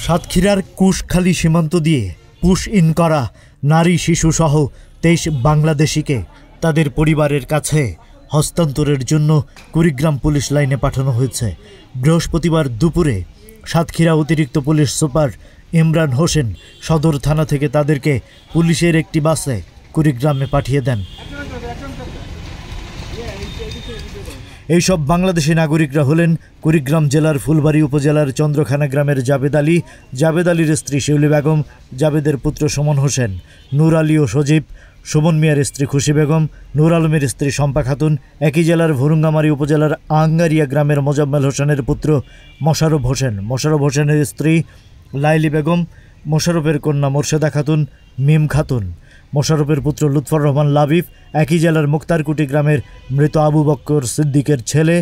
সাতক্ষীরার কুশখালী সীমান্ত দিয়ে পুশ ইন করা নারী শিশুসহ 23 বাংলাদেশিকে তাদের পরিবারের কাছে হস্তান্তরের জন্য কুড়িগ্রাম পুলিশ লাইনে পাঠানো হয়েছে। বৃহস্পতিবার দুপুরে সাতক্ষীরা অতিরিক্ত পুলিশ সুপার ইমরান হোসেন সদর থানা থেকে তাদেরকে পুলিশের একটি বাসে কুড়িগ্রামে পাঠিয়ে দেন। এইসব বাংলাদেশি নাগরিকরা হলেন কুড়িগ্রাম জেলার ফুলবাড়ী উপজেলার চন্দ্রখানা গ্রামের জাবেদ আলী, জাবেদ আলীর স্ত্রী শিউলি বেগম, জাবেদের পুত্র সুমন হোসেন, নূর আলী ও সজীব, সুমন মিয়ার স্ত্রী খুশি বেগম, নূর আলমের স্ত্রী শম্পা খাতুন, একই জেলার ভুরুঙ্গামারী উপজেলার আঙ্গারিয়া গ্রামের মোজাম্মেল হোসেনের পুত্র মোশাররফ হোসেন, মোশাররফ হোসেনের স্ত্রী লাইলি বেগম, মোশাররফের কন্যা মোর্শেদা খাতুন, মিম খাতুন, মোশাররফের পুত্র লুৎফর রহমান লাবিব, একই জেলার মুক্তারকুটি গ্রামের মৃত আবু বক্কর সিদ্দিকের ছেলে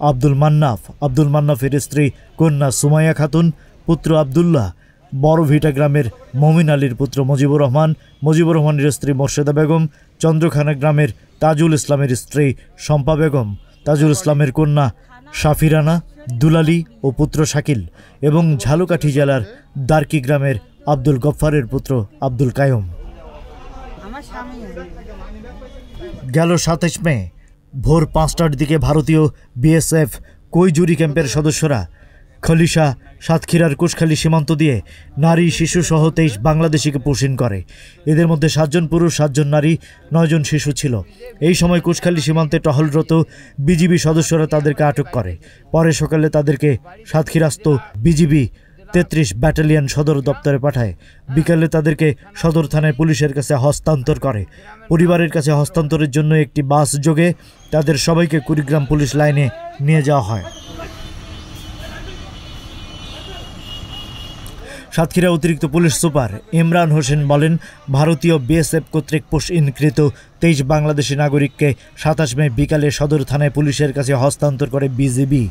আব্দুল মান্নাফ, আব্দুল মান্নাফের স্ত্রী কন্যা সুমাইয়া খাতুন, পুত্র আবদুল্লাহ, বড়ভিটা গ্রামের মমিন আলীর পুত্র মুজিবুর রহমান, মুজিবুর রহমানের স্ত্রী মোর্শেদা বেগম, চন্দ্রখানা গ্রামের তাজুল ইসলামের স্ত্রী শম্পা বেগম, তাজুল ইসলামের কন্যা শাফিরানা, দুলালী ও পুত্র শাকিল এবং ঝালকাঠি জেলার দারকি গ্রামের আব্দুল গফফারের পুত্র আব্দুল কায়ুম। গেল 27 মে ভোর 5টার দিকে ভারতীয় বিএসএফ কৈজুরি ক্যাম্পের সদস্যরা খলিশা সাতক্ষীরার কুশখালী সীমান্ত দিয়ে নারী শিশুসহ 23 বাংলাদেশিকে পুশ ইন করে। এদের মধ্যে 7 জন পুরুষ, 7 জন নারী, 9 জন শিশু ছিল। এই সময় কুশখালী সীমান্তে টহলরত বিজিবি সদস্যরা তাদেরকে আটক করে। পরে সকালে তাদেরকে সাতক্ষীরাস্থ বিজিবি 33 ব্যাটালিয়ন সদর দপ্তরে পাঠায়। বিকালে তাদেরকে সদর থানায় পুলিশের কাছে হস্তান্তর করে। পরিবারের কাছে হস্তান্তরের জন্য একটি বাস যোগে তাদের সবাইকে কুড়িগ্রাম পুলিশ লাইনে নিয়ে যাওয়া হয়। সাতক্ষীরা অতিরিক্ত পুলিশ সুপার ইমরান হোসেন বলেন, ভারতীয় বিএসএফ কর্তৃক পুশ ইনকৃত 23 বাংলাদেশি নাগরিককে 27 মে বিকালে সদর থানায় পুলিশের কাছে হস্তান্তর করে বিজিবি।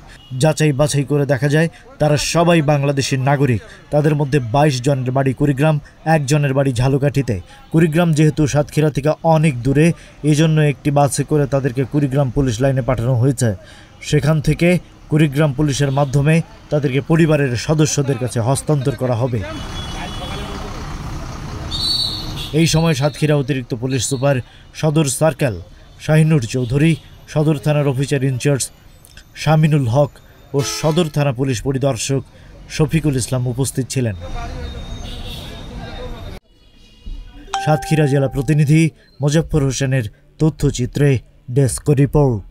যাচাই বাছাই করে দেখা যায় তারা সবাই বাংলাদেশি নাগরিক। তাদের মধ্যে 22 জনের বাড়ি কুড়িগ্রাম, 1 জনের বাড়ি ঝালকাঠিতে। কুড়িগ্রাম যেহেতু সাতক্ষীরা থেকে অনেক দূরে, এজন্য একটি বাসে করে তাদেরকে কুড়িগ্রাম পুলিশ লাইনে পাঠানো হয়েছে। সেখান থেকে কুড়িগ্রাম পুলিশের মাধ্যমে তাদেরকে পরিবারের সদস্যদের কাছে হস্তান্তর করা হবে। এই সময় সাতক্ষীরা অতিরিক্ত পুলিশ সুপার সদর সার্কেল শাহিনুর চৌধুরী, সদর থানার অফিসার ইনচার্জ শামিনুল হক ও সদর থানা পুলিশ পরিদর্শক শফিকুল ইসলাম উপস্থিত ছিলেন। সাতক্ষীরা জেলা প্রতিনিধি মোজাফফর হোসেনের তথ্যচিত্রে ডেস্ক রিপোর্ট।